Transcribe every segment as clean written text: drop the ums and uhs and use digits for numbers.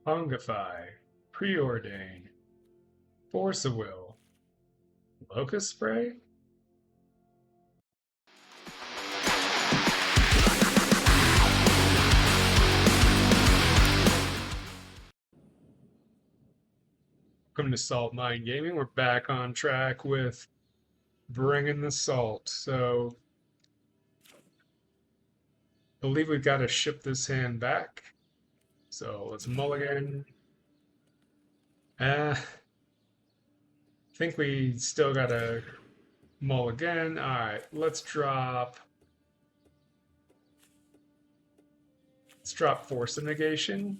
Hongify, Preordain, Force of Will, Locust Spray? Welcome to Salt Mine Gaming. We're back on track with bringing the salt. So, I believe we've got to ship this hand back. So, let's mulligan. I think we still got to mulligan. Alright, let's drop Force of Negation.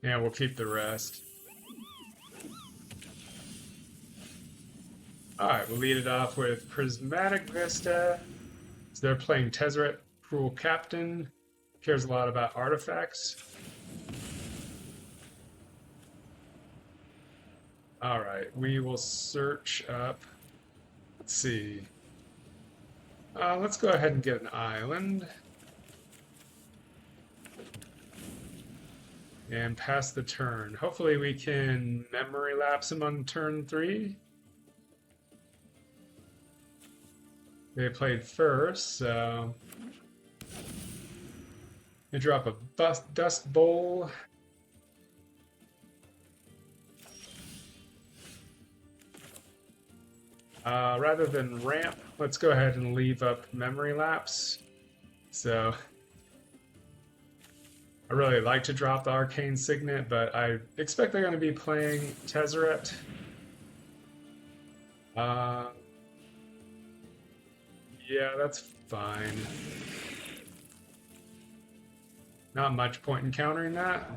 And we'll keep the rest. Alright, we'll lead it off with Prismatic Vista. So they're playing Tezzeret, Cruel Captain. Cares a lot about artifacts. Alright, we will search up. Let's see. Let's go ahead and get an island. And pass the turn. Hopefully we can memory lapse him on turn 3. They played first, so they drop a Dust Bowl. Rather than ramp, let's go ahead and leave up memory lapse. So I really like to drop the Arcane Signet, but I expect they're going to be playing Tezzeret. Yeah, that's fine. Not much point in countering that.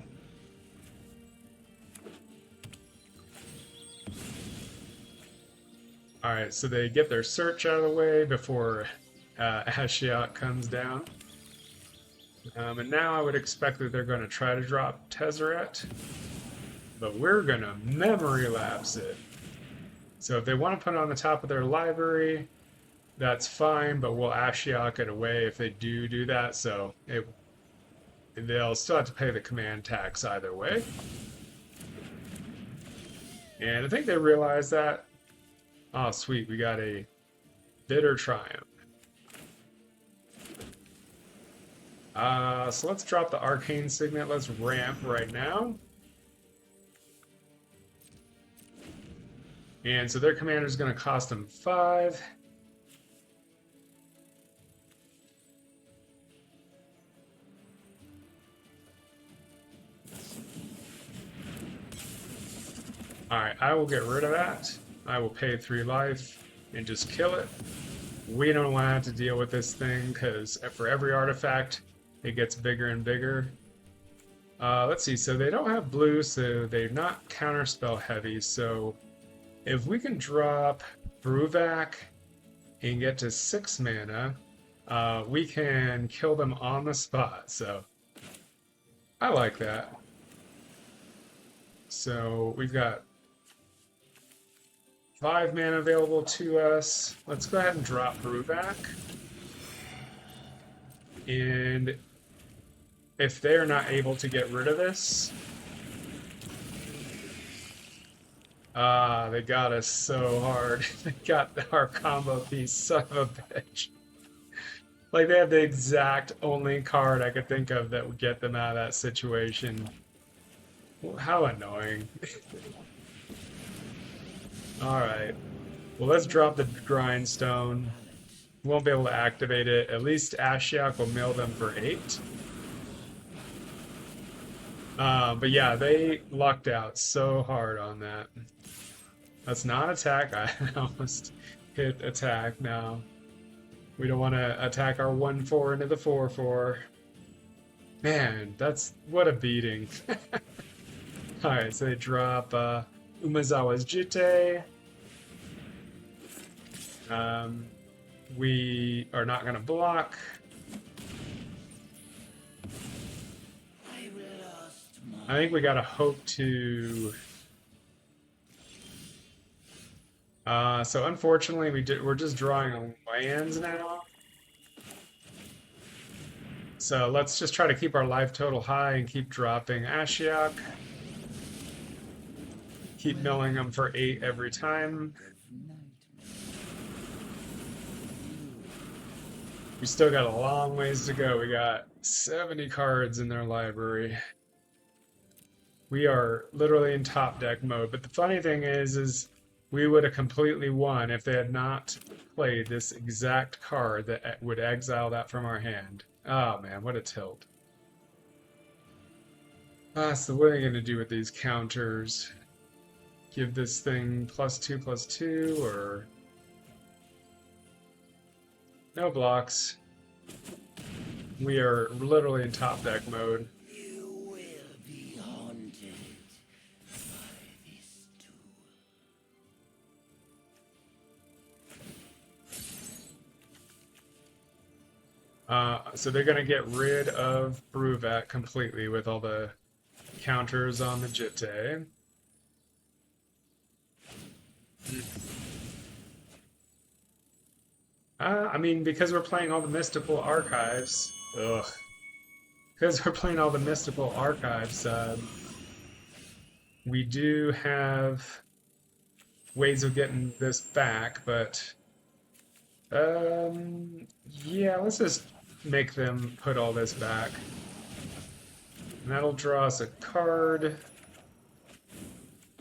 Alright, so they get their search out of the way before Ashiok comes down. And now I would expect that they're going to try to drop Tezzeret. But we're going to memory lapse it. So if they want to put it on the top of their library, that's fine, but we'll Ashiok it away if they do that, so they'll still have to pay the command tax either way. And I think they realize that. Oh, sweet, we got a Bitter Triumph. So let's drop the Arcane Signet. Let's ramp right now. And so their commander is going to cost them 5. Alright, I will get rid of that. I will pay 3 life and just kill it. We don't want to have to deal with this thing because for every artifact, it gets bigger and bigger. Let's see, so they don't have blue, so they're not counterspell heavy. So if we can drop Bruvac and get to 6 mana, we can kill them on the spot. So I like that. So we've got 5 mana available to us. Let's go ahead and drop Bruvac. And if they're not able to get rid of this, they got us so hard. They got our combo piece, son of a bitch. Like, they have the exact only card I could think of that would get them out of that situation. How annoying. Alright. Well, let's drop the Grindstone. Won't be able to activate it. At least Ashiok will mill them for 8. But yeah, they lucked out so hard on that. That's not attack. I almost hit attack now. We don't want to attack our 1-4 into the 4-4. Man, that's... what a beating. Alright, so they drop Umezawa's Jitte. We are not going to block. I think we got to hope to... so unfortunately we're just drawing lands now. So let's just try to keep our life total high and keep dropping Ashiok. Keep milling them for 8 every time. We still got a long ways to go. We got 70 cards in their library. We are literally in top deck mode. But the funny thing is we would have completely won if they had not played this exact card that would exile that from our hand. Oh man, what a tilt. So what are you going to do with these counters? Give this thing +2/+2 or... No blocks. We are literally in top deck mode. You will be haunted by this too. So they're going to get rid of Bruvac completely with all the counters on the Jitte. I mean, because we're playing all the mystical archives. Ugh. Because we're playing all the mystical archives, we do have ways of getting this back, but yeah, let's just make them put all this back. And that'll draw us a card.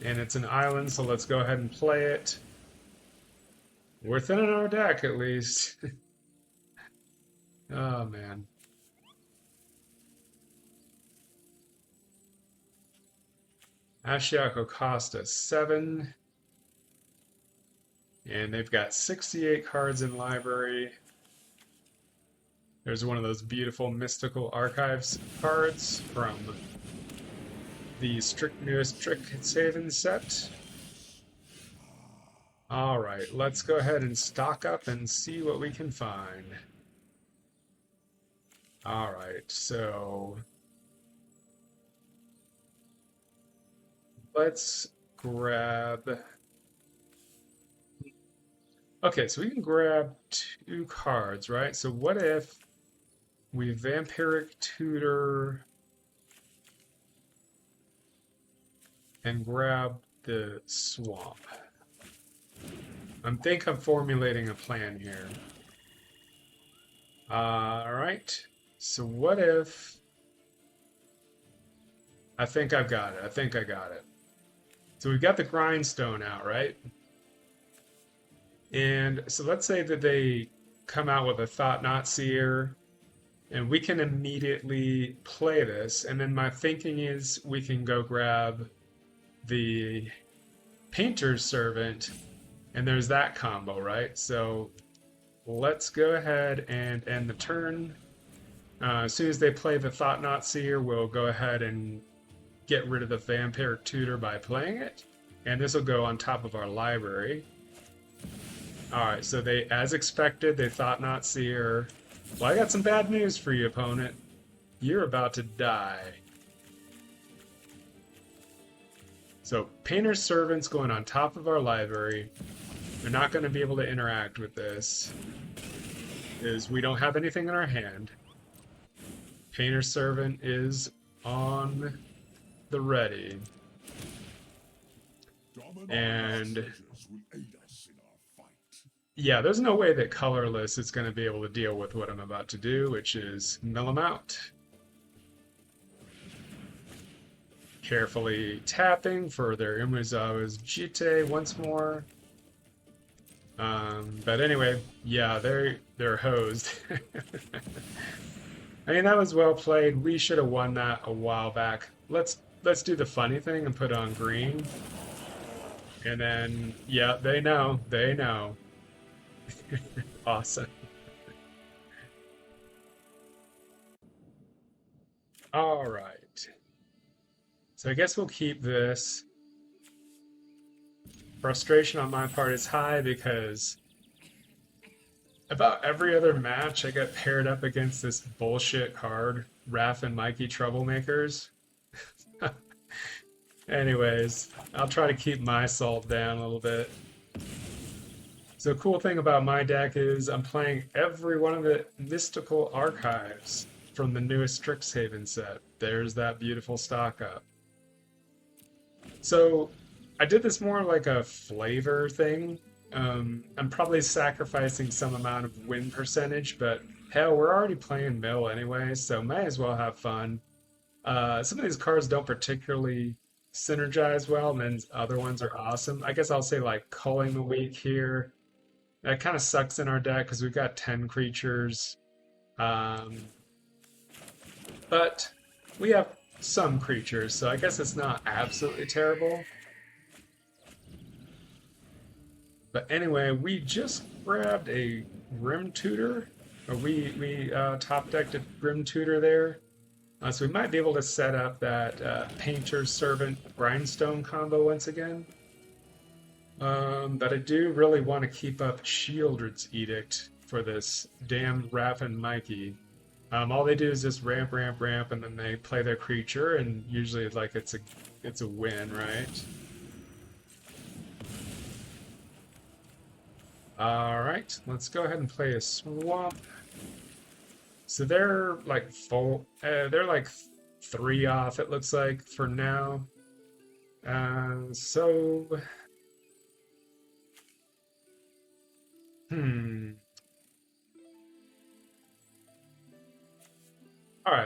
And it's an island, so let's go ahead and play it. We're thinning our deck, at least. Oh, man. Ashiok will cost us 7. And they've got 68 cards in library. There's one of those beautiful Mystical Archives cards from the newest Strixhaven set. Alright, let's go ahead and stock up and see what we can find. Alright, so... let's grab... Okay, so we can grab 2 cards, right? So what if we Vampiric Tutor and grab the Swamp? I think I'm formulating a plan here. Alright, so what if... I think I've got it. I think I got it. So we've got the Grindstone out, right? And so let's say that they come out with a Thought-Knot Seer, and we can immediately play this, and then my thinking is we can go grab the Painter's Servant, and there's that combo, right? So let's go ahead and end the turn. As soon as they play the Thought-Knot Seer, we'll go ahead and get rid of the Vampiric Tutor by playing it, and this will go on top of our library. Alright, so they, as expected, they Thought-Knot Seer. Well, I got some bad news for you, opponent. You're about to die. So, Painter's Servant's going on top of our library. They're not going to be able to interact with this, because we don't have anything in our hand. Painter's Servant is on the ready. And yeah, there's no way that Colorless is going to be able to deal with what I'm about to do, which is mill them out. Carefully tapping for their Umezawa's Jitte once more. But anyway, yeah, they're hosed. I mean, that was well played. We should have won that a while back. Let's do the funny thing and put on green. And then, yeah, they know. They know. Awesome. All right. So I guess we'll keep this. Frustration on my part is high because about every other match I get paired up against this bullshit card, Wrath and Mikey Troublemakers. Anyways, I'll try to keep my salt down a little bit. So the cool thing about my deck is I'm playing every one of the Mystical Archives. from the newest Strixhaven set. There's that beautiful stock up. So I did this more like a flavor thing. I'm probably sacrificing some amount of win percentage, but hell, we're already playing mill anyway, so may as well have fun. Some of these cards don't particularly synergize well, and then other ones are awesome. I guess I'll say like Culling the Weak here. That kind of sucks in our deck because we've got 10 creatures. But we have some creatures, so I guess it's not absolutely terrible. But anyway, we just grabbed a Grim Tutor. Or we top decked a Grim Tutor there. So we might be able to set up that Painter Servant Grindstone combo once again. But I do really want to keep up Shieldred's Edict for this damn Raph and Mikey. All they do is just ramp, ramp, ramp, and then they play their creature, and usually like it's a win, right? Alright, let's go ahead and play a Swamp. So they're like they're like 3 off, it looks like, for now. Alright,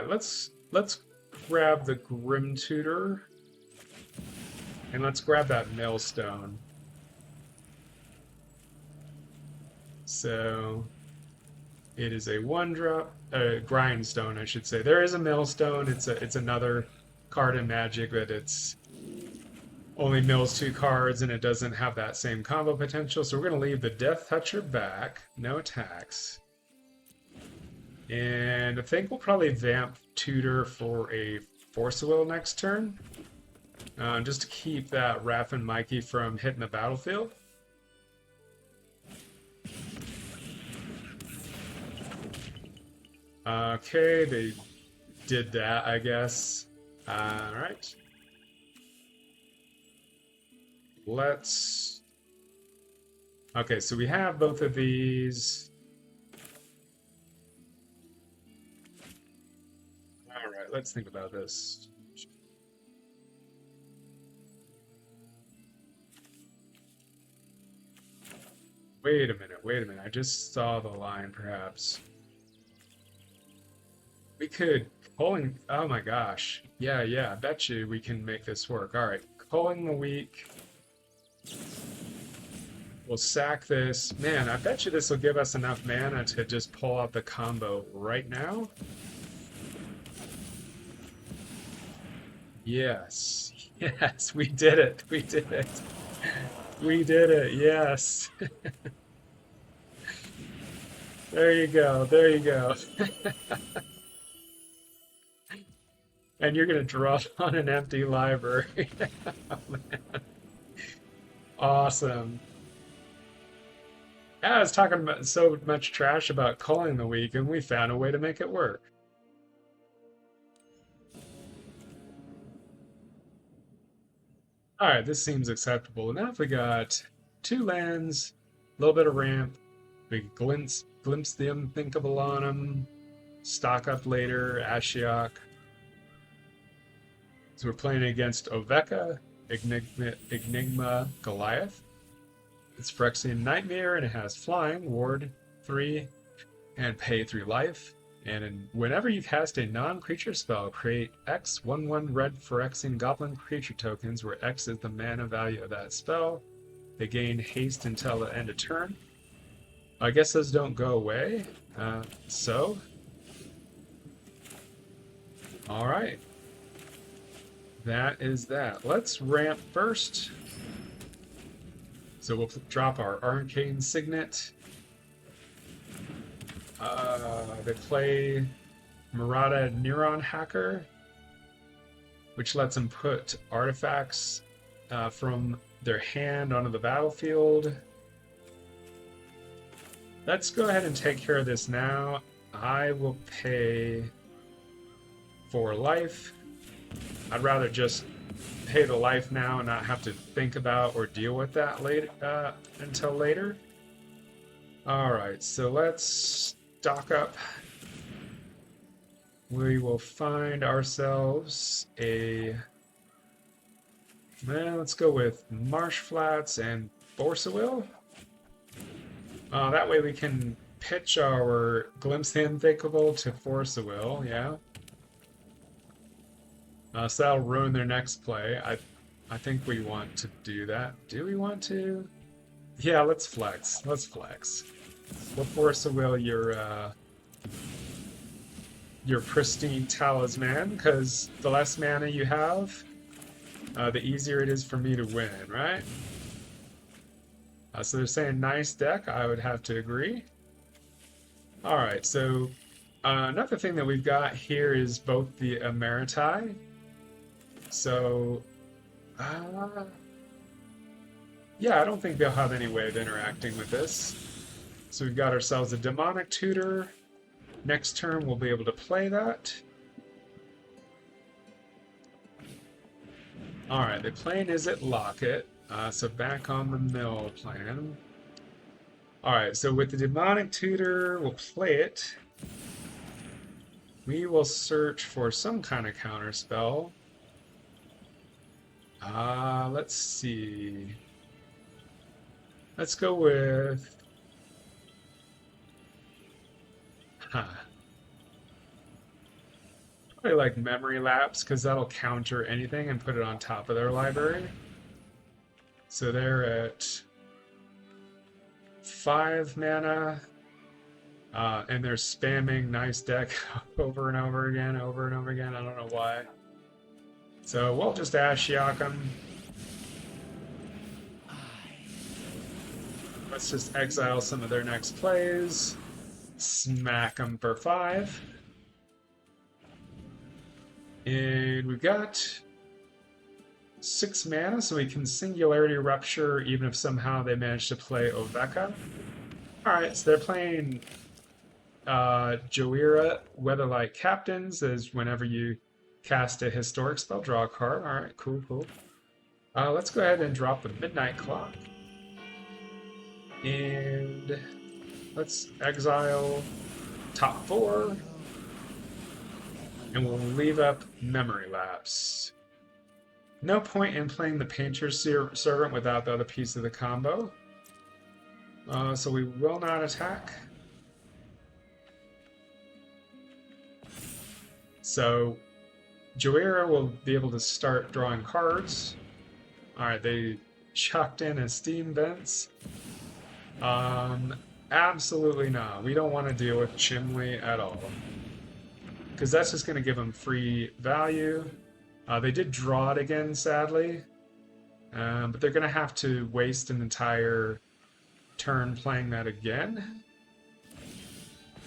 let's grab the Grim Tutor. And let's grab that Millstone. So it is a 1-drop, Grindstone, I should say. There is a Millstone. It's another card in Magic, but it's only mills 2 cards, and it doesn't have that same combo potential. So we're going to leave the Death Toucher back, no attacks. And I think we'll probably Vamp Tutor for a Force of Will next turn, just to keep that Raph and Mikey from hitting the battlefield. Okay, they did that, I guess. Alright. Let's... Okay, so we have both of these. Alright, let's think about this. Wait a minute. I just saw the line, perhaps. We could Culling. Oh my gosh. Yeah. I bet you we can make this work. Alright. Culling the Weak. We'll sack this. Man, I bet you this will give us enough mana to just pull out the combo right now. Yes. Yes, we did it. We did it. We did it. Yes. There you go. There you go. And you're going to draw on an empty library. Oh, man. Awesome. Yeah, I was talking about so much trash about Culling the Weak, and we found a way to make it work. Alright, this seems acceptable enough. We got 2 lands, a little bit of ramp. We can glimpse the Unthinkable on them. Stock up later, Ashiok. So we're playing against Oveka, Enigma Goliath. It's Phyrexian Nightmare, and it has Flying, Ward 3, and Pay 3 life. And whenever you cast a non-creature spell, create X 1/1 red Phyrexian Goblin creature tokens, where X is the mana value of that spell. They gain haste until the end of turn. I guess those don't go away. Alright. That is that. Let's ramp first. So we'll drop our Arcane Signet. They play Murata Neuron Hacker, which lets them put artifacts from their hand onto the battlefield. Let's go ahead and take care of this now. I will pay 4 life. I'd rather just pay the life now and not have to think about or deal with that later, until later. Alright, so let's stock up. We will find ourselves a... Well, let's go with Marsh Flats and Borsawil. That way we can pitch our Glimpse the Unthinkable to Borsawil, yeah. So that'll ruin their next play. I think we want to do that. Do we want to? Yeah, let's flex. Let's flex. We'll Borsawil your pristine talisman, because the less mana you have, the easier it is for me to win, right? So they're saying nice deck. I would have to agree. Alright, so another thing that we've got here is both the Emeriti. So, yeah, I don't think they'll have any way of interacting with this. So we've got ourselves a Demonic Tutor. Next turn we'll be able to play that. Alright, the plan is at Locket. So back on the mill plan. Alright, so with the Demonic Tutor, we'll play it. We will search for some kind of counter spell. Let's see. Let's go with... Probably like Memory Lapse, because that'll counter anything and put it on top of their library. So they're at 5 mana, and they're spamming nice deck over and over again, over and over again. I don't know why. So we'll just Ashiok them. Let's just exile some of their next plays. Smack them for 5. And we've got 6 mana, so we can Singularity Rupture even if somehow they manage to play Oveka. Alright, so they're playing Joira, Weatherlight Captains, as whenever you cast a historic spell, draw a card. Alright, cool, cool. Let's go ahead and drop the Midnight Clock. And let's exile top 4. And we'll leave up Memory Lapse. No point in playing the Painter's Servant without the other piece of the combo. So we will not attack. So Joira will be able to start drawing cards. Alright, they chucked in a Steam Vents. Absolutely not. We don't want to deal with Chimley at all. Because that's just going to give them free value. They did draw it again, sadly. But they're going to have to waste an entire turn playing that again.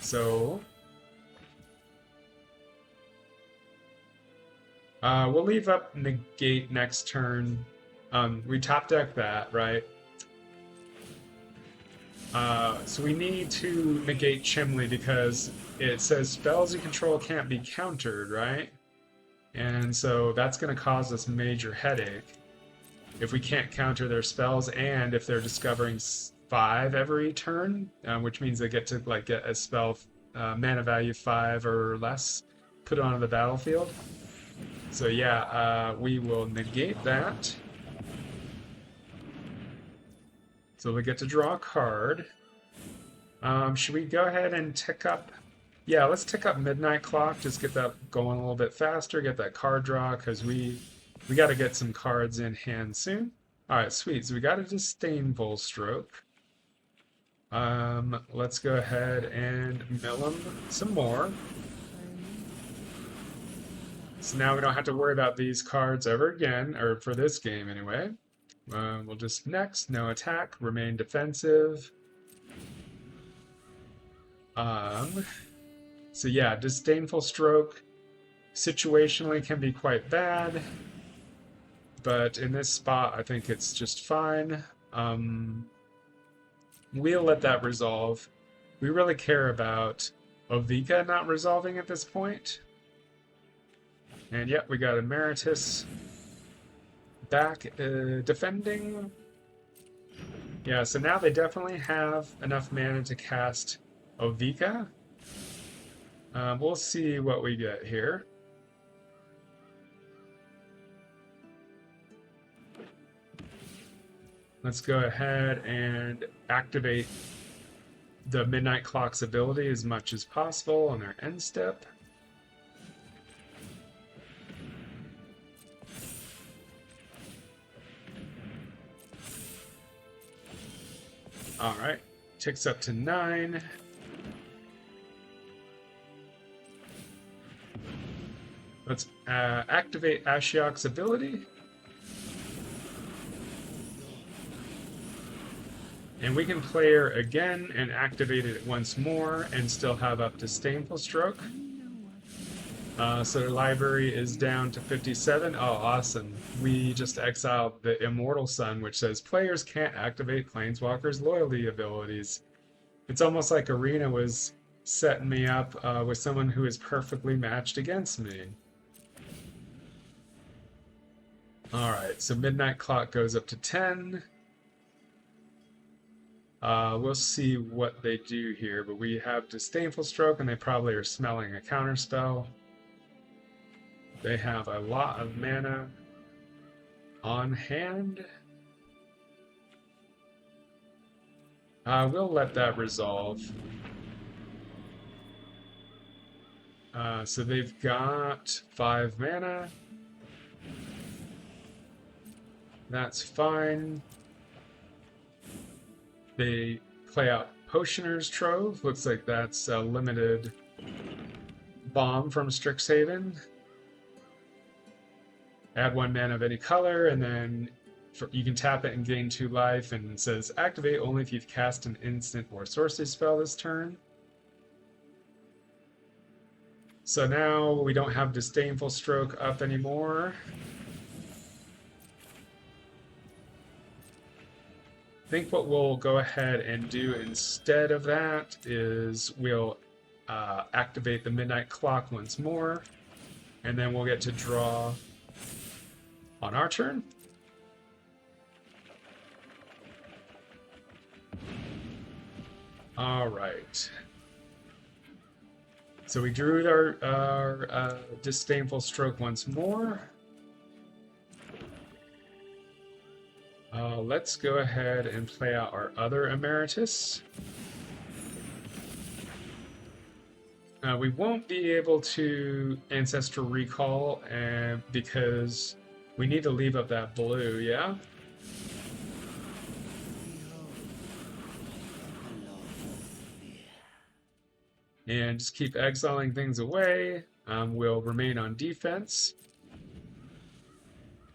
So we'll leave up Negate next turn. We top deck that, right? So we need to negate Chimley because it says spells you control can't be countered, right? And so that's going to cause us major headache if we can't counter their spells, and if they're discovering 5 every turn, which means they get to like get a spell mana value 5 or less put onto the battlefield. So yeah, we will negate that. So we get to draw a card. Should we go ahead and tick up? Yeah, let's tick up Midnight Clock. Just get that going a little bit faster. Get that card draw because we got to get some cards in hand soon. All right, sweet. So we got a Disdainful Stroke. Let's go ahead and mill them some more. So now we don't have to worry about these cards ever again, or for this game anyway. We'll just next, no attack, remain defensive. So yeah, Disdainful Stroke situationally can be quite bad, but in this spot I think it's just fine. We'll let that resolve. We really care about Oveka not resolving at this point. And yep, we got Emeritus back defending. Yeah, so now they definitely have enough mana to cast Oveka. We'll see what we get here. Let's go ahead and activate the Midnight Clock's ability as much as possible on their end step. Alright, ticks up to 9. Let's activate Ashiok's ability. And we can play her again and activate it once more and still have up Disdainful Stroke. So the library is down to 57. Oh, awesome. We just exiled the Immortal Sun, which says players can't activate Planeswalker's loyalty abilities. It's almost like Arena was setting me up with someone who is perfectly matched against me. Alright, so Midnight Clock goes up to 10. We'll see what they do here, but we have Disdainful Stroke, and they probably are smelling a counterspell. They have a lot of mana on hand. We'll let that resolve. So they've got 5 mana. That's fine. They play out Potioner's Trove. Looks like that's a limited bomb from Strixhaven. Add 1 mana of any color, and then you can tap it and gain 2 life, and it says activate only if you've cast an instant or sorcery spell this turn. So now we don't have Disdainful Stroke up anymore. I think what we'll go ahead and do instead of that is we'll activate the Midnight Clock once more, and then we'll get to draw on our turn. All right. So we drew our Disdainful Stroke once more. Let's go ahead and play out our other Emeritus. We won't be able to Ancestral Recall because we need to leave up that blue, yeah? And just keep exiling things away. We'll remain on defense.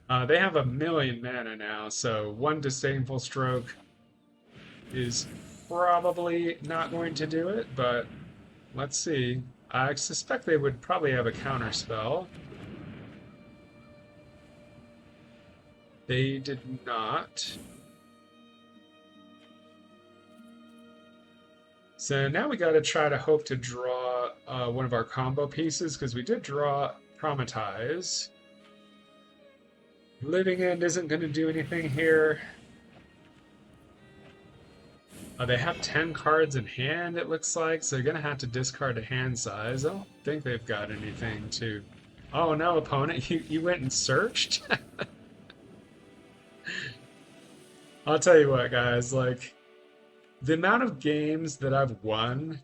They have 1,000,000 mana now, so 1 Disdainful Stroke is probably not going to do it, but let's see. I suspect they would probably have a counter spell. They did not. So now we got to try to hope to draw one of our combo pieces, because we did draw Traumatize. Living End isn't going to do anything here. They have 10 cards in hand, it looks like, so they're going to have to discard a hand size. I don't think they've got anything to... Oh no, opponent, you went and searched? I'll tell you what, guys, like, the amount of games that I've won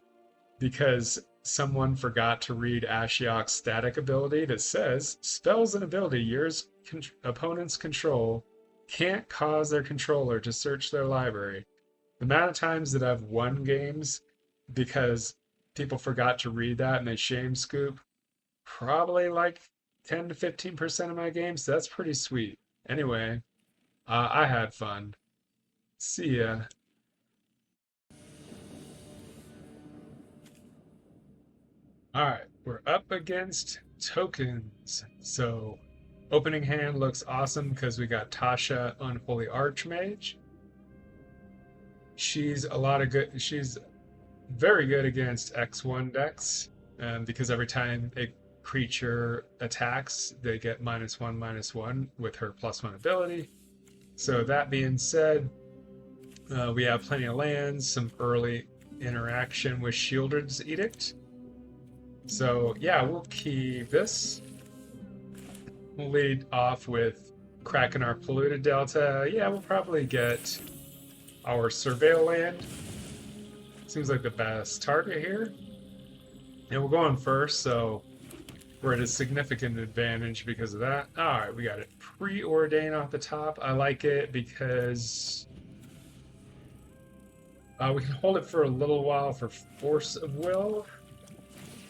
because someone forgot to read Ashiok's static ability that says, spells and ability yours opponent's control can't cause their controller to search their library. The amount of times that I've won games because people forgot to read that and they shame scoop, probably like 10 to 15% of my games. That's pretty sweet. Anyway, I had fun. See ya. Alright, we're up against tokens. So, opening hand looks awesome because we got Tasha, Unholy Archmage. She's very good against X1 decks, because every time a creature attacks, they get -1/-1 with her +1 ability. So that being said, we have plenty of lands, some early interaction with Shieldred's Edict. So yeah, we'll keep this. We'll lead off with cracking our Polluted Delta. Yeah, we'll probably get our Surveil land. Seems like the best target here. And we're going first, so we're at a significant advantage because of that. Alright, we got it. Preordain off the top. I like it because we can hold it for a little while for Force of Will.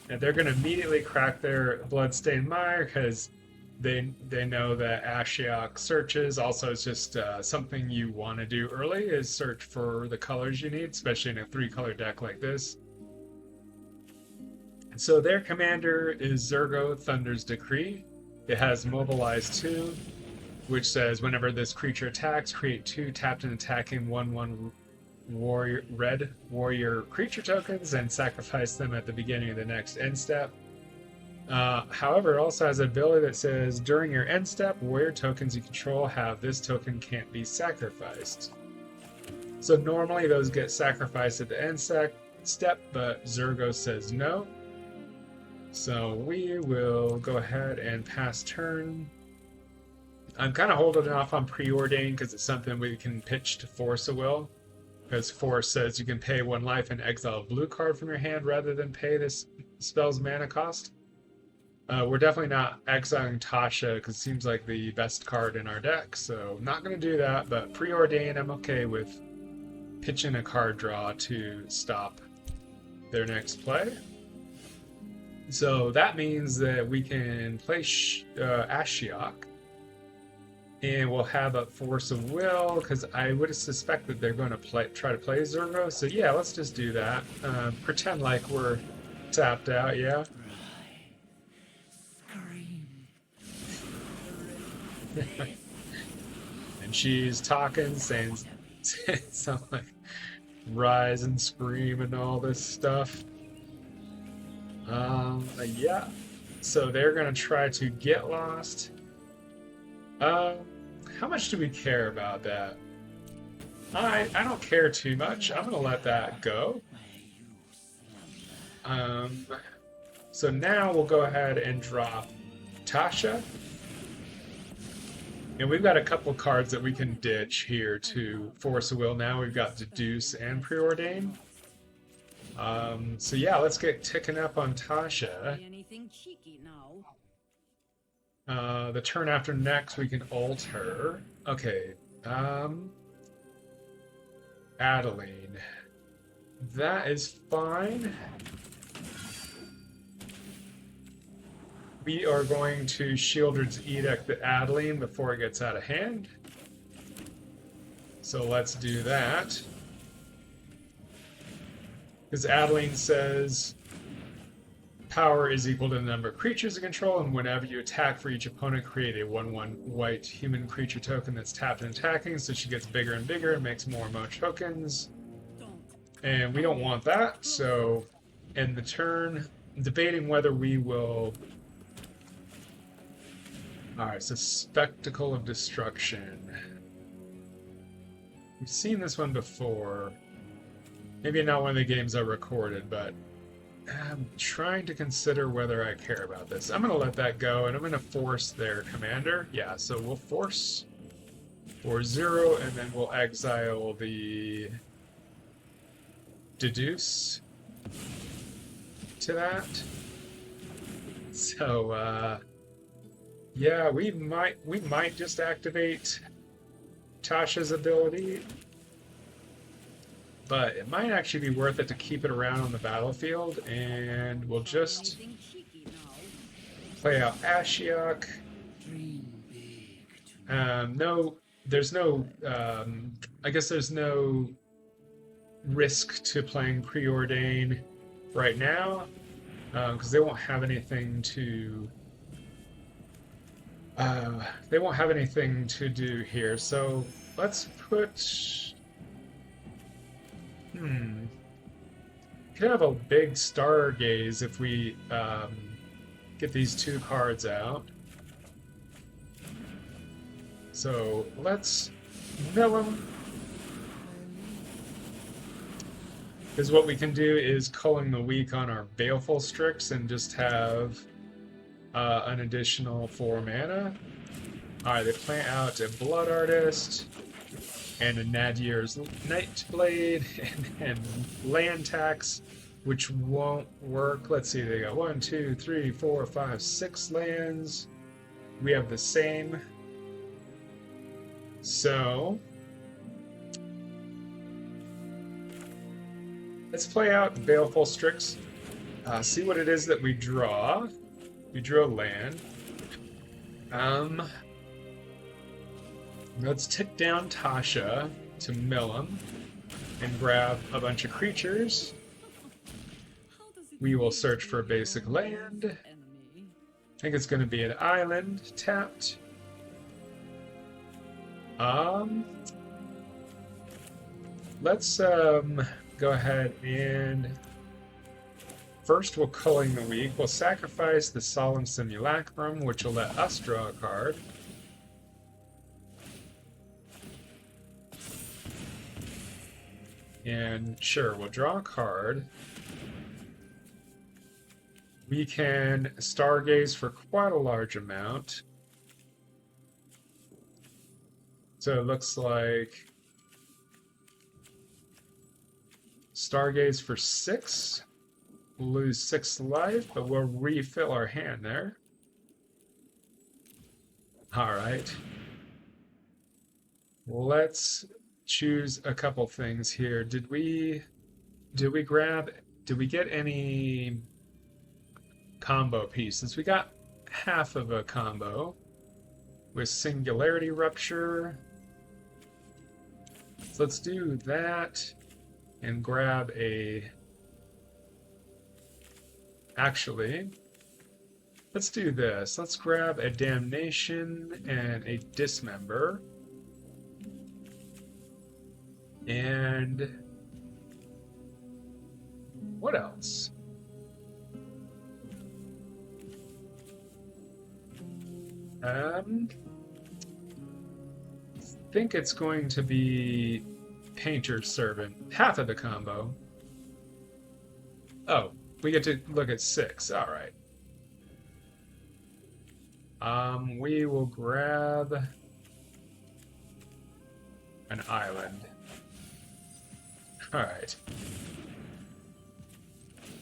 And they're going to immediately crack their Bloodstained Mire because they know that Ashiok searches. Also, it's just something you want to do early is search for the colors you need, especially in a 3-color deck like this. So their commander is Zurgo Thunder's Decree. It has Mobilize 2, which says whenever this creature attacks, create 2 tapped and attacking 1/1 warrior red warrior creature tokens and sacrifice them at the beginning of the next end step. However, it also has an ability that says during your end step, warrior tokens you control have this token can't be sacrificed. So normally those get sacrificed at the end step, but Zurgo says no. So we will go ahead and pass turn. I'm kind of holding off on Preordain because it's something we can pitch to Force of Will. Because Force says you can pay 1 life and exile a blue card from your hand rather than pay this spell's mana cost. We're definitely not exiling Tasha because it seems like the best card in our deck, so not going to do that, but Preordain I'm okay with pitching a card draw to stop their next play. So that means that we can play Ashiok. And we'll have a Force of Will, because I would suspect that they're going to try to play Zurgo. So yeah, let's just do that. Pretend like we're tapped out, yeah? And she's talking, saying something like rise and scream and all this stuff. Yeah. So they're going to try to get lost. How much do we care about that? I don't care too much. I'm gonna let that go. So now we'll go ahead and drop Tasha. And we've got a couple cards that we can ditch here to Force of Will now. We've got Deduce and Preordain. So yeah, let's get ticking up on Tasha. The turn after next, we can ult her. Okay, Adeline. That is fine. We are going to Shieldred's Edict the Adeline before it gets out of hand. So let's do that. Because Adeline says power is equal to the number of creatures you control, and whenever you attack for each opponent, create a 1/1 white human creature token that's tapped and attacking, so she gets bigger and bigger and makes more and more tokens. And we don't want that, so end the turn. Debating whether we will... Alright, so Spectacle of Destruction. We've seen this one before. Maybe not one of the games I recorded, but I'm trying to consider whether I care about this. I'm going to let that go, and I'm going to force their commander. Yeah, so we'll force for 0, and then we'll exile the Deduce to that. So, yeah, we might just activate Tasha's ability. But it might actually be worth it to keep it around on the battlefield, and we'll just play out Ashiok. There's no, I guess there's no risk to playing Preordain right now, because they won't have anything to, do here. So let's put. Could have a big Stargaze if we get these 2 cards out. So let's mill them. Because what we can do is culling the weak on our Baleful Strix and just have an additional 4 mana. Alright, they play out a Blood Artist and a Nadir's Nightblade and land tax, which won't work. Let's see, they got 1, 2, 3, 4, 5, 6 lands. We have the same. So let's play out Baleful Strix. See what it is that we draw. We drew a land. Let's tick down Tasha to mill him and grab a bunch of creatures. We will search for a basic land. I think it's going to be an island tapped. Let's go ahead and first we'll culling the weak. We'll sacrifice the Solemn Simulacrum, which will let us draw a card. And sure, we'll draw a card. We can stargaze for quite a large amount. So it looks like stargaze for 6. We'll lose 6 life, but we'll refill our hand there. Alright. Let's choose a couple things here. Did we get any combo pieces? We got half of a combo with Singularity Rupture. So let's do that and grab a... Actually, let's do this. Let's grab a Damnation and a Dismember. And what else? I think it's going to be Painter's Servant. Half of the combo. Oh, we get to look at 6. All right. We will grab an island. All right.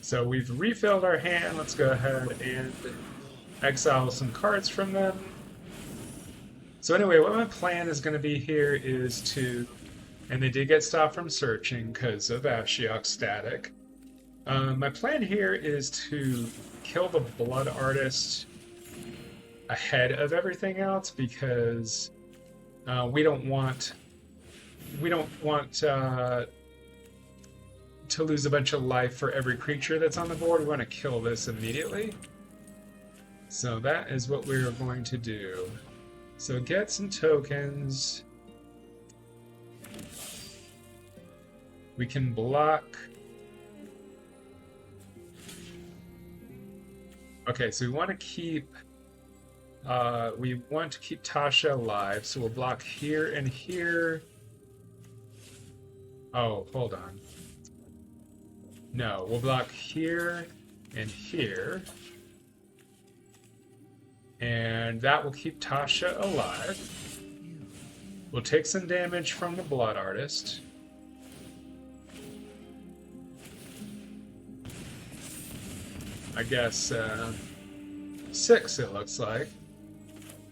So we've refilled our hand. Let's go ahead and exile some cards from them. So anyway, what my plan is going to be here is to, and they did get stopped from searching because of Ashiok static. My plan here is to kill the Blood Artist ahead of everything else because we don't want to lose a bunch of life for every creature that's on the board. We want to kill this immediately. So that is what we're going to do. So get some tokens. We can block. Okay, so we want to keep Tasha alive, so we'll block here and here. Oh, hold on. No, we'll block here and here. And that will keep Tasha alive. We'll take some damage from the Blood Artist. I guess 6 it looks like.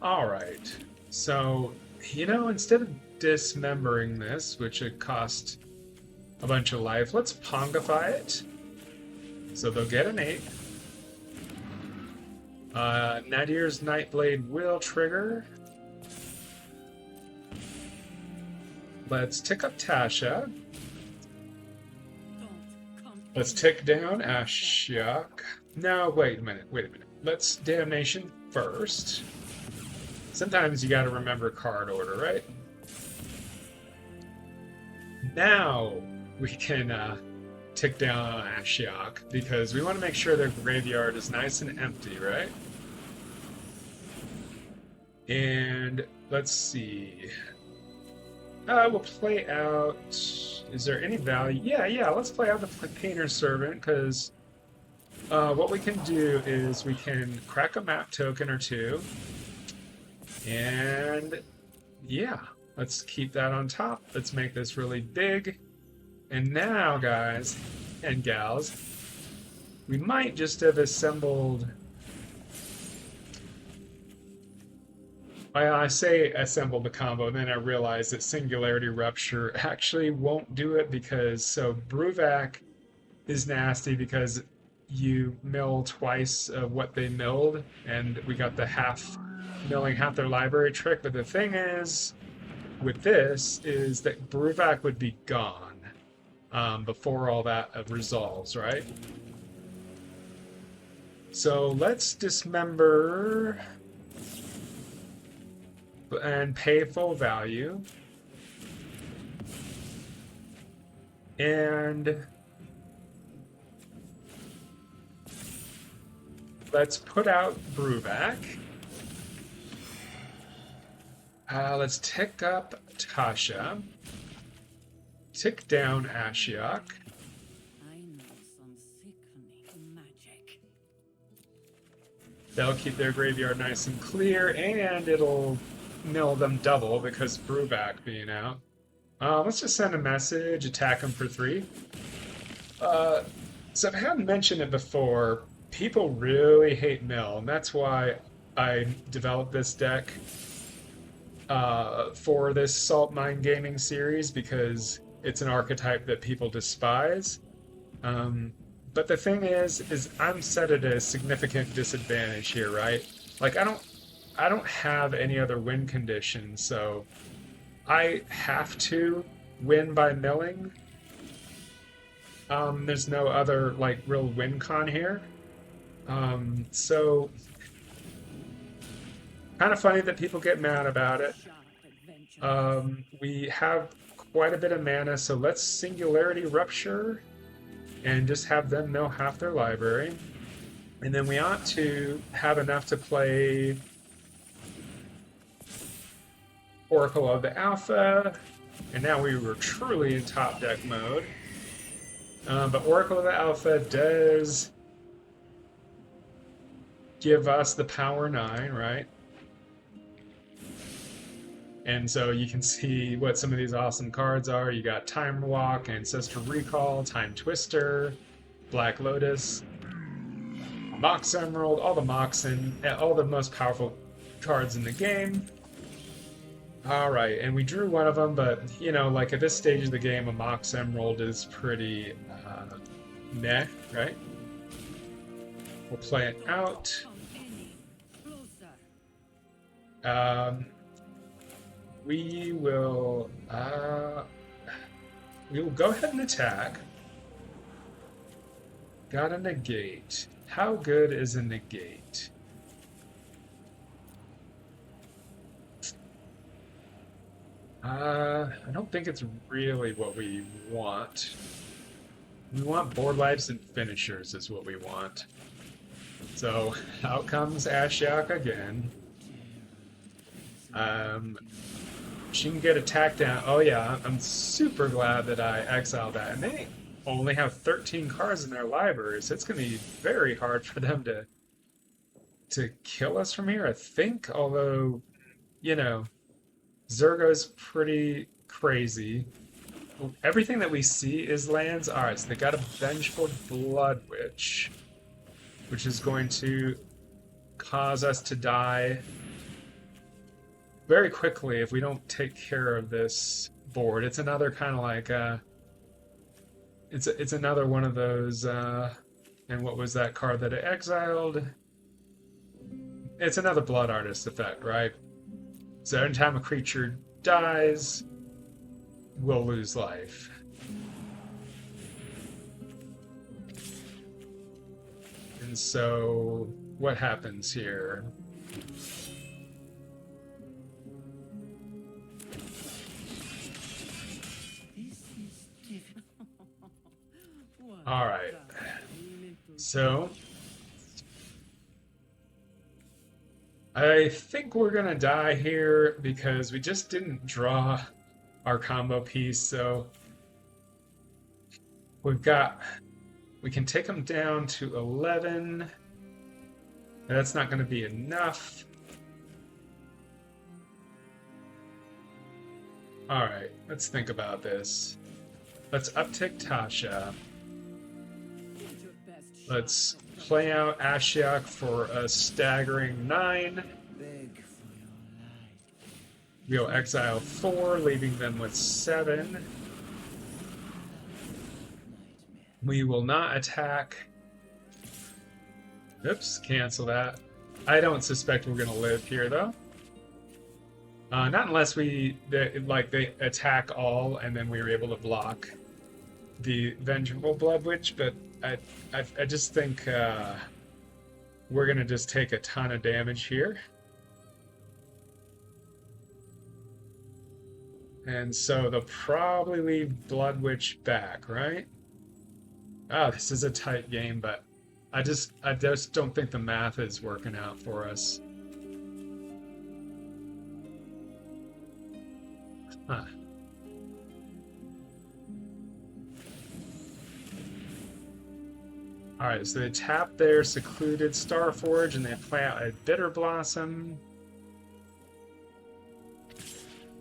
Alright. So, you know, instead of dismembering this, which would cost a bunch of life, let's Pongify it. So they'll get an 8. Nadir's Nightblade will trigger. Let's tick up Tasha. Let's tick down Ashiok. No, wait a minute. Let's Damnation first. Sometimes you gotta remember card order, right? Now we can tick down Ashiok because we want to make sure their graveyard is nice and empty, right? And let's see. We'll play out Is there any value? Yeah, let's play out the Painter's Servant, because what we can do is we can crack a map token or two, and yeah, let's keep that on top. Let's make this really big. And now, guys and gals, we might just have assembled... I say assembled the combo, and then I realized that Singularity Rupture actually won't do it, because so Bruvac is nasty because you mill twice of what they milled, and we got the milling half their library trick. But the thing is, with this, is that Bruvac would be gone before all that resolves, right? So let's dismember and pay full value. And let's put out Bruvac. Let's tick up Tasha. Tick down Ashiok. I know some sickening magic. That'll keep their graveyard nice and clear, and it'll mill them double because Bruvac being out. Let's just send a message, attack them for 3. So if I hadn't mentioned it before, people really hate mill, and that's why I developed this deck for this Salt Mine Gaming series, because it's an archetype that people despise. But the thing is I'm set at a significant disadvantage here, right? Like I don't have any other win conditions, so I have to win by milling. There's no other like real win con here. So kind of funny that people get mad about it. We have quite a bit of mana, so let's Singularity Rupture and just have them mill half their library. And then we ought to have enough to play Oracle of the Alpha, and now we were truly in top deck mode. But Oracle of the Alpha does give us the power 9, right? And so you can see what some of these awesome cards are. You got Time Walk, Ancestral Recall, Time Twister, Black Lotus, Mox Emerald, all the Moxen, all the most powerful cards in the game. Alright, and we drew one of them, but, you know, like at this stage of the game, a Mox Emerald is pretty meh, right? We'll play it out. We will go ahead and attack. Got a negate. How good is a negate? I don't think it's really what we want. We want board lives and finishers is what we want. So out comes Ashiok again. She can get attacked down. Oh yeah, I'm super glad that I exiled that. And they only have 13 cards in their library, so it's going to be very hard for them to kill us from here, I think. Although, you know, Zergo's pretty crazy. Everything that we see is lands. Alright, so they got a Vengeful Blood Witch, which is going to cause us to die very quickly if we don't take care of this board. It's another kind of like it's another one of those and what was that card that it exiled? It's another Blood Artist effect, right? So every time a creature dies, we'll lose life. And so what happens here? All right. So I think we're gonna die here because we just didn't draw our combo piece. So we can take them down to 11. That's not going to be enough. Alright, let's think about this. Let's uptick Tasha. Let's play out Ashiok for a staggering 9. We'll exile 4, leaving them with 7. We will not attack. Oops, cancel that. I don't suspect we're going to live here, though. Not unless they attack all and then we were able to block the Vengeful Blood Witch, but I just think we're going to just take a ton of damage here. And so they'll probably leave Blood Witch back, right? Oh, this is a tight game, but I just don't think the math is working out for us. Huh. Alright, so they tap their Secluded Starforge and they play out a Bitter Blossom.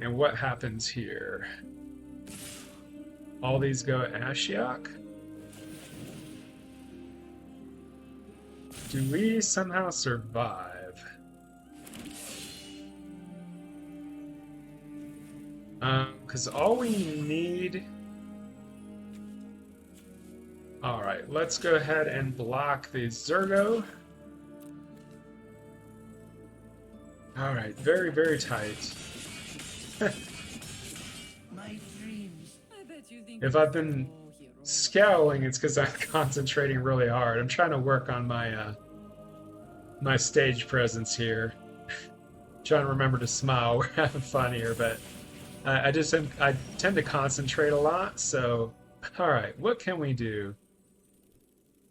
And what happens here? All these go Ashiok? Do we somehow survive? Because all we need... Alright, let's go ahead and block the Zergo. Alright, very, very tight. If I've been scowling, it's because I'm concentrating really hard. I'm trying to work on my my stage presence here. Trying to remember to smile. We're having fun here, but I tend to concentrate a lot. So, all right, what can we do?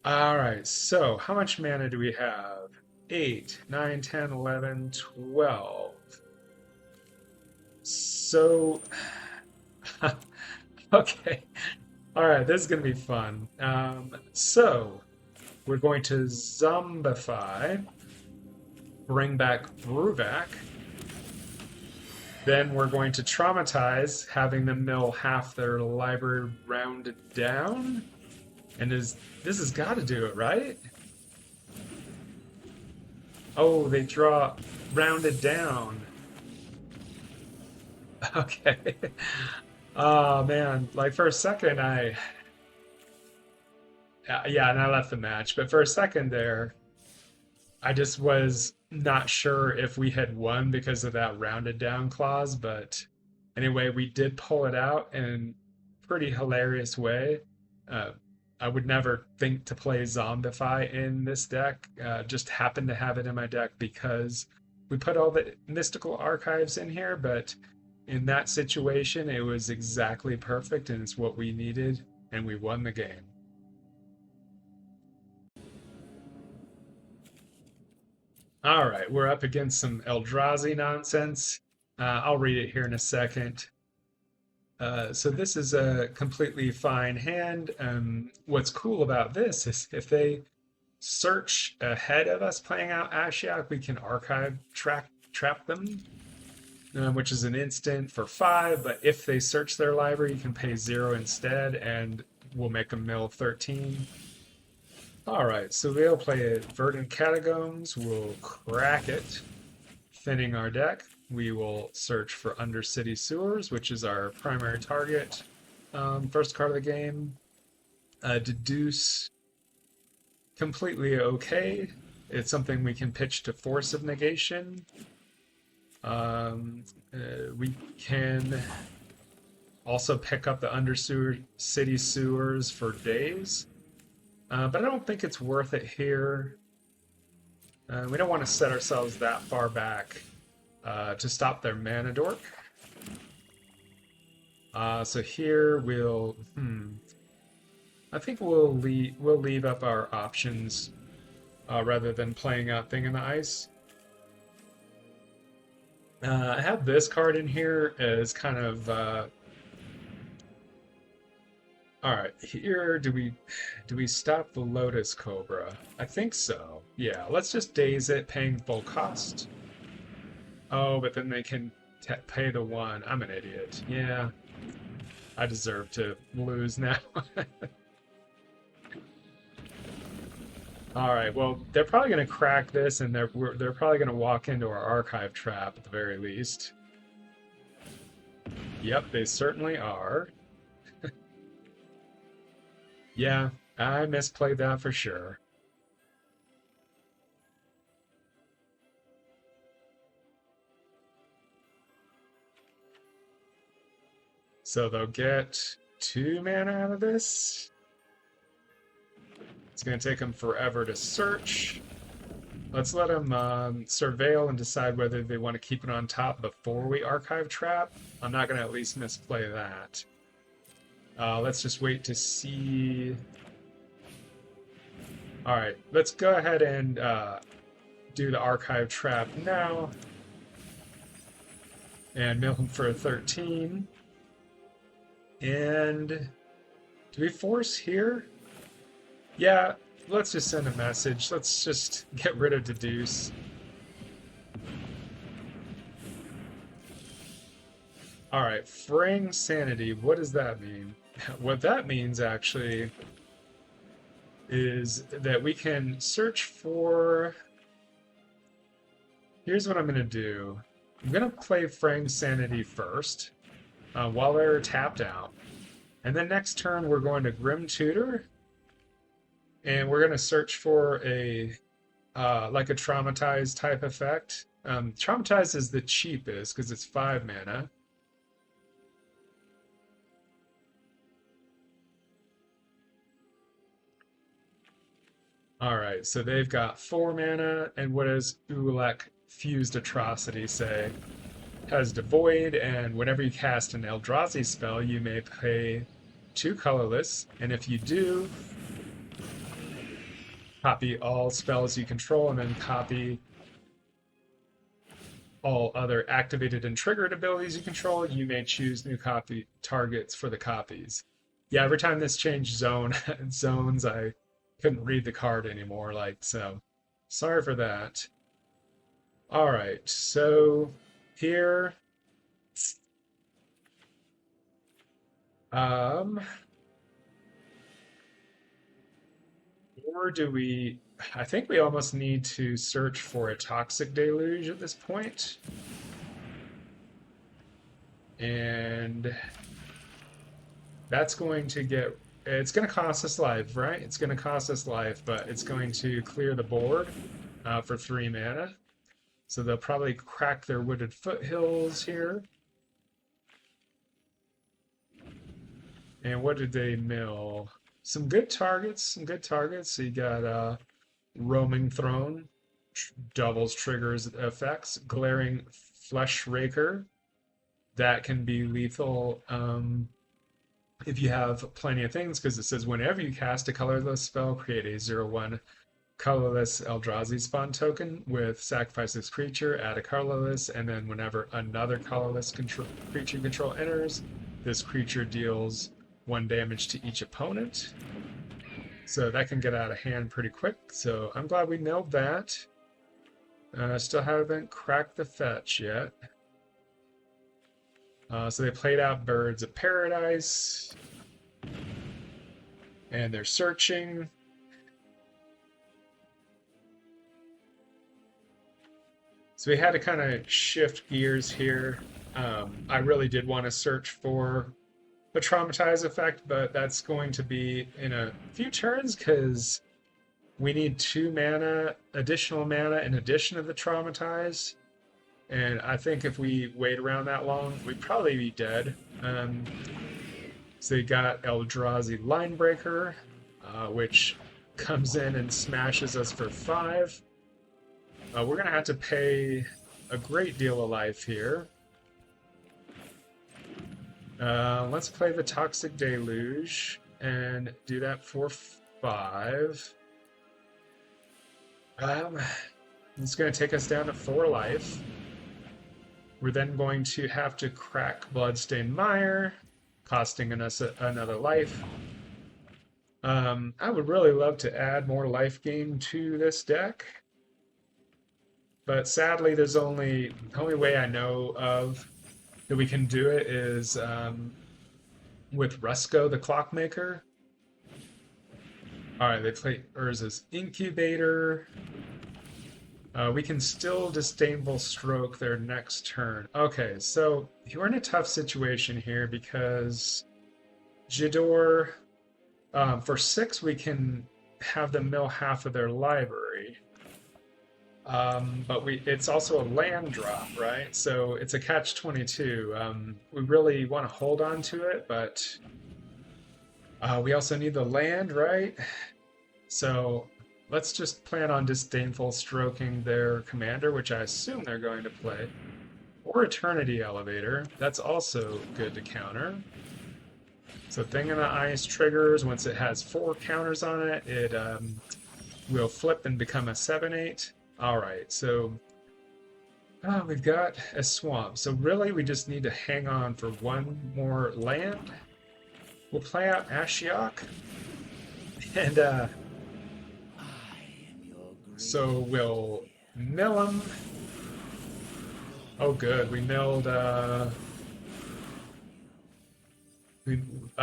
All right, so how much mana do we have? 8, 9, 10, 11, 12. So, okay. All right, this is going to be fun. So, we're going to zombify, bring back Bruvac. Then we're going to traumatize, having them mill half their library rounded down. And this has got to do it, right? Oh, they draw rounded down. Okay. Oh, man. Like, for a second, yeah, and I left the match. But for a second there, I just was not sure if we had won because of that rounded down clause. But anyway, we did pull it out in a pretty hilarious way. I would never think to play Zombify in this deck. Just happened to have it in my deck because we put all the mystical archives in here, but in that situation, it was exactly perfect, and it's what we needed, and we won the game. All right, we're up against some Eldrazi nonsense. I'll read it here in a second. So this is a completely fine hand. What's cool about this is if they search ahead of us playing out Ashiok, we can archive trap them, which is an instant for 5. But if they search their library, you can pay 0 instead, and we'll make them mill 13. All right, so they'll play Verdant Catacombs. We'll crack it, thinning our deck. We will search for Undercity Sewers, which is our primary target. First card of the game. Deduce, completely okay. It's something we can pitch to Force of Negation. We can also pick up the Undercity Sewers for Daze. But I don't think it's worth it here. We don't want to set ourselves that far back to stop their mana dork. So here we'll, I think we'll leave up our options rather than playing out Thing in the Ice. I have this card in here as kind of Alright, here do we stop the Lotus Cobra? I think so. Yeah, let's just daze it, paying full cost. Oh, but then they can pay the one. I'm an idiot. Yeah, I deserve to lose now. Alright, well, they're probably going to crack this, and they're probably going to walk into our archive trap at the very least. Yep, they certainly are. Yeah, I misplayed that for sure. So they'll get 2 mana out of this. It's going to take them forever to search. Let's let them surveil and decide whether they want to keep it on top before we archive trap. I'm not going to at least misplay that. Let's just wait to see. Alright, let's go ahead and do the archive trap now. And milk him for a 13. And do we force here? Yeah, let's just send a message. Let's just get rid of Deduce. Alright, fraying sanity. What does that mean? What that means, actually, is that we can search for... Here's what I'm going to do. I'm going to play fraying sanity first, while they're tapped out. And then next turn, we're going to Grim Tutor, and we're going to search for a like a traumatized type effect. Traumatized is the cheapest because it's 5 mana. Alright, so they've got 4 mana, and what does Ulek Fused Atrocity say? Has Devoid, and whenever you cast an Eldrazi spell, you may pay 2 colorless, and if you do, copy all spells you control, and then copy all other activated and triggered abilities you control. You may choose new copy targets for the copies. Yeah, every time this changed zones, I couldn't read the card anymore, so sorry for that. All right, so here, or do we, I think we almost need to search for a Toxic Deluge at this point. And that's going to get, it's going to cost us life, right? It's going to cost us life, but it's going to clear the board for 3 mana. So they'll probably crack their Wooded Foothills here. And what did they mill? Some good targets, So you got Roaming Throne, doubles triggers effects, Glaring Flesh Raker. That can be lethal if you have plenty of things, because it says whenever you cast a colorless spell, create a 0/1 colorless Eldrazi spawn token with sacrifice this creature, add a colorless, and then whenever another colorless creature control enters, this creature deals 1 damage to each opponent. So that can get out of hand pretty quick. So I'm glad we milled that. Still haven't cracked the fetch yet. So they played out Birds of Paradise. And they're searching. So we had to kind of shift gears here. I really did want to search for the Traumatize effect, but that's going to be in a few turns because we need 2 mana, additional mana in addition to the Traumatize. And I think if we wait around that long, we'd probably be dead. So you got Eldrazi Linebreaker, which comes in and smashes us for 5. We're going to have to pay a great deal of life here. Let's play the Toxic Deluge and do that for 5. It's going to take us down to 4 life. We're then going to have to crack Bloodstained Mire, costing us another life. I would really love to add more life gain to this deck, but sadly, there's only the only way I know of that we can do it is with Rusko, the Clockmaker. All right, they play Urza's Incubator. We can still Disdainful Stroke their next turn. Okay, so you're in a tough situation here because Jador, for 6, we can have them mill half of their library. But it's also a land drop, right? So it's a catch-22. We really want to hold on to it, but we also need the land, right? So let's just plan on Disdainful Stroking their commander, which I assume they're going to play. Or Eternity Elevator. That's also good to counter. So Thing in the Ice triggers. Once it has 4 counters on it, it will flip and become a 7/8. Alright, so we've got a swamp. So really we just need to hang on for 1 more land. We'll play out Ashiok. And so we'll mill him. Oh good, we milled I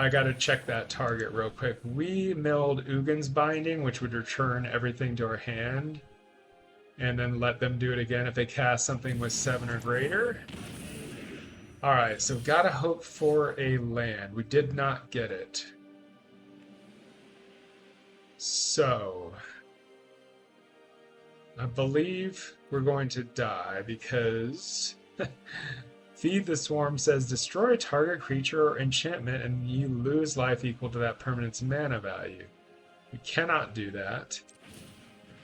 gotta check that target real quick. We milled Ugin's Binding, which would return everything to our hand. And then let them do it again if they cast something with 7 or greater. Alright, so gotta hope for a land. We did not get it. So I believe we're going to die because Feed the Swarm says destroy a target creature or enchantment and you lose life equal to that permanent's mana value. We cannot do that.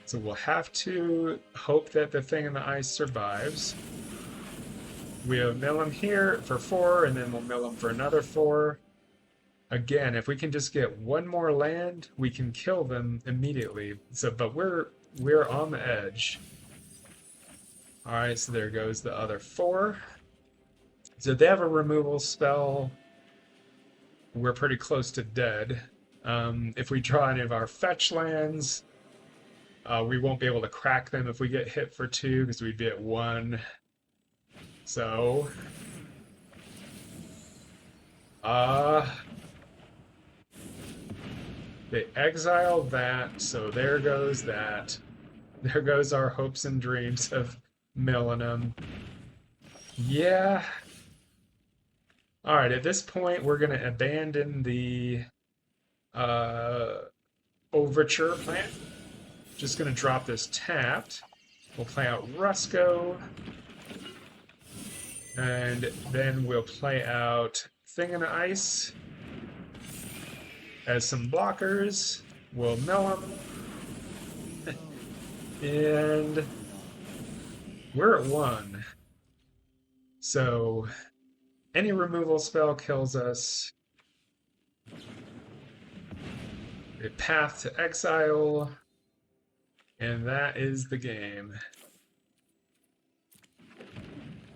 So we'll have to hope that the Thing in the Ice survives. We'll mill him here for 4, and then we'll mill him for another 4. Again, if we can just get 1 more land, we can kill them immediately. So, but we're on the edge. All right, so there goes the other 4. So they have a removal spell. We're pretty close to dead. If we draw any of our fetch lands, we won't be able to crack them if we get hit for 2 because we'd be at 1. So, they exile that, so there goes that. There goes our hopes and dreams of milling them. Yeah. Alright, at this point, we're going to abandon the Overture plan. Just going to drop this tapped. We'll play out Rusko. And then we'll play out Thing in the Ice as some blockers. We'll mill them. And we're at 1. So any removal spell kills us. A path to exile. And that is the game.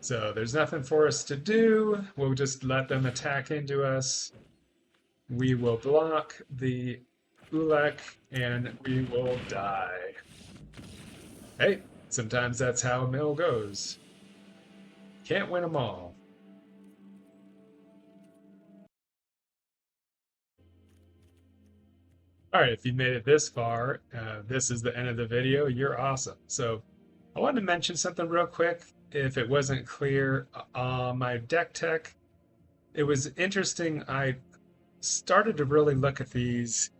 So there's nothing for us to do. We'll just let them attack into us. We will block the Ulek and we will die. Hey, sometimes that's how mill goes. Can't win them all. Alright, if you made it this far, this is the end of the video. You're awesome. So I wanted to mention something real quick. If it wasn't clear, my deck tech, it was interesting. I started to really look at these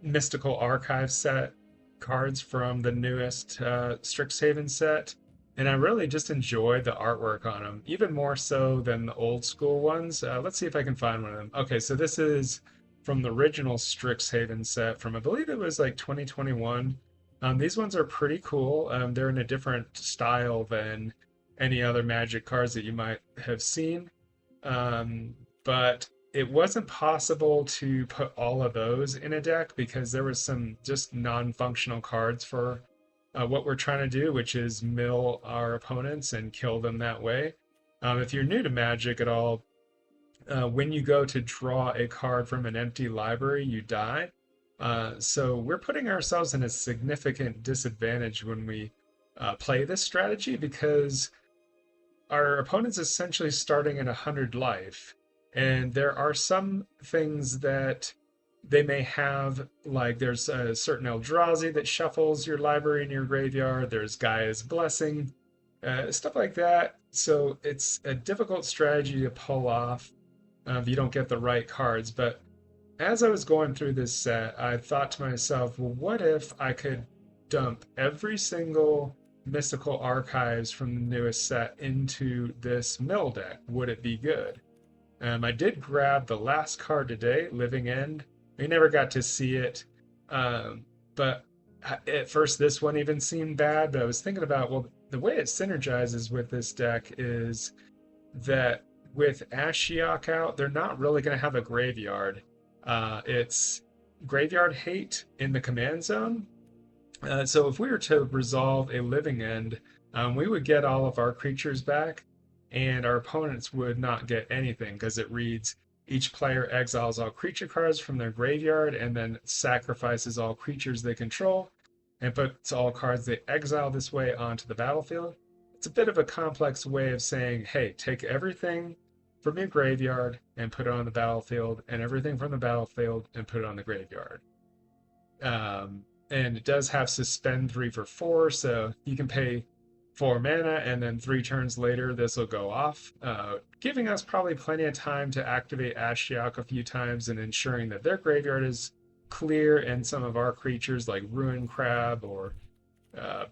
Mystical Archive set cards from the newest Strixhaven set, and I really just enjoyed the artwork on them, even more so than the old school ones. Let's see if I can find one of them. Okay, so this is from the original Strixhaven set from, I believe it was like 2021. These ones are pretty cool. They're in a different style than any other Magic cards that you might have seen. But it wasn't possible to put all of those in a deck because there was some just non-functional cards for what we're trying to do, which is mill our opponents and kill them that way. If you're new to Magic at all, when you go to draw a card from an empty library, you die. So we're putting ourselves in a significant disadvantage when we play this strategy because our opponent's essentially starting at 100 life, and there are some things that they may have, like there's a certain Eldrazi that shuffles your library in your graveyard, there's Gaia's Blessing, stuff like that. So it's a difficult strategy to pull off if you don't get the right cards. But as I was going through this set, I thought to myself, well, what if I could dump every single mystical archives from the newest set into this mill deck? Would it be good? I did grab the last card today, Living End. We never got to see it, but at first this one even seemed bad. But I was thinking about, well, the way it synergizes with this deck is that with Ashiok out, they're not really going to have a graveyard. It's graveyard hate in the command zone. So if we were to resolve a Living End, we would get all of our creatures back, and our opponents would not get anything because it reads each player exiles all creature cards from their graveyard and then sacrifices all creatures they control and puts all cards they exile this way onto the battlefield. It's a bit of a complex way of saying, hey, take everything from your graveyard and put it on the battlefield, and everything from the battlefield and put it on the graveyard. And it does have suspend 3 for 4, so you can pay 4 mana, and then 3 turns later this will go off, giving us probably plenty of time to activate Ashiok a few times and ensuring that their graveyard is clear, and some of our creatures like Ruin Crab or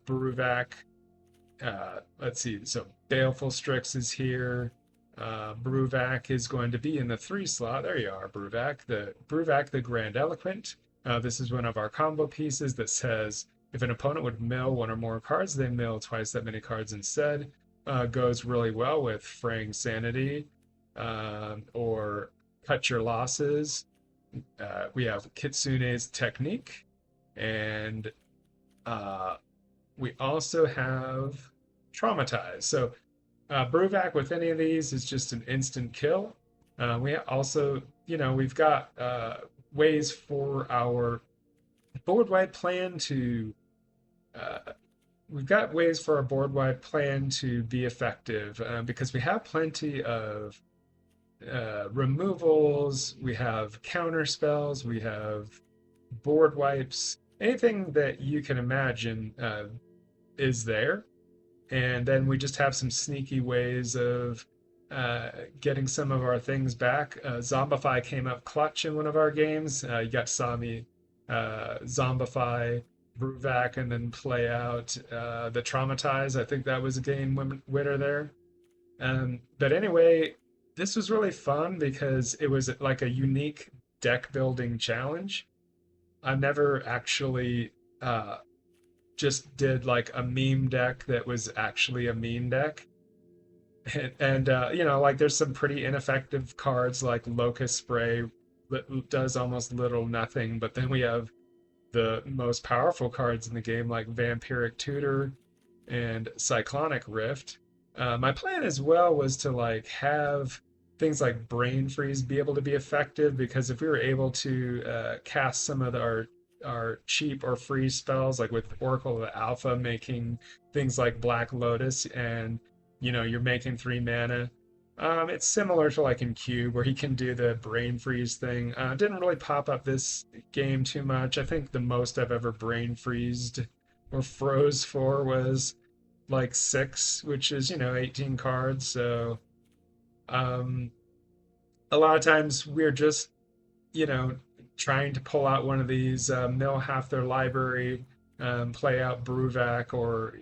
Bruvac. Let's see, so Baleful Strix is here. Bruvac is going to be in the 3 slot. There you are, Bruvac. The Bruvac the Grandiloquent. This is one of our combo pieces that says if an opponent would mill one or more cards, they mill twice that many cards instead. Goes really well with Fraying Sanity or Cut Your Losses. We have Kitsune's Technique, and we also have Traumatize. So Bruvac with any of these is just an instant kill. We also, we've got ways for our board-wide plan to we've got ways for our board-wide plan to be effective because we have plenty of removals, we have counter spells, we have board wipes, anything that you can imagine is there. And then we just have some sneaky ways of getting some of our things back. Zombify came up clutch in one of our games. You got saw me Zombify Bruvac and then play out the Traumatize. I think that was a game winner there. But anyway, this was really fun because it was like a unique deck building challenge. I never actually just did like a meme deck that was actually a meme deck. And like there's some pretty ineffective cards like Locust Spray that does almost little nothing, but then we have the most powerful cards in the game like Vampiric Tutor and Cyclonic Rift. My plan as well was to like have things like Brain Freeze be able to be effective, because if we were able to cast some of our cheap or free spells, like with Oracle of the Alpha making things like Black Lotus, and you're making 3 mana. It's similar to like in Cube where he can do the Brain Freeze thing. Didn't really pop up this game too much. I think the most I've ever Brain Freezed or froze for was like 6, which is 18 cards. So a lot of times we're just trying to pull out one of these, mill half their library, play out Bruvac, or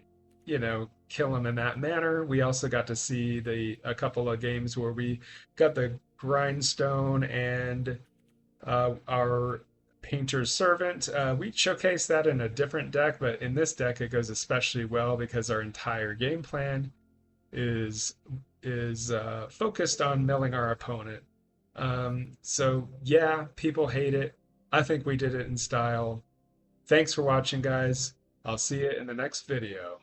kill him in that manner. We also got to see a couple of games where we got the Grindstone and our Painter's Servant. We showcased that in a different deck, but in this deck it goes especially well because our entire game plan is focused on milling our opponent. So yeah, people hate it. I think we did it in style. Thanks for watching, guys. I'll see you in the next video.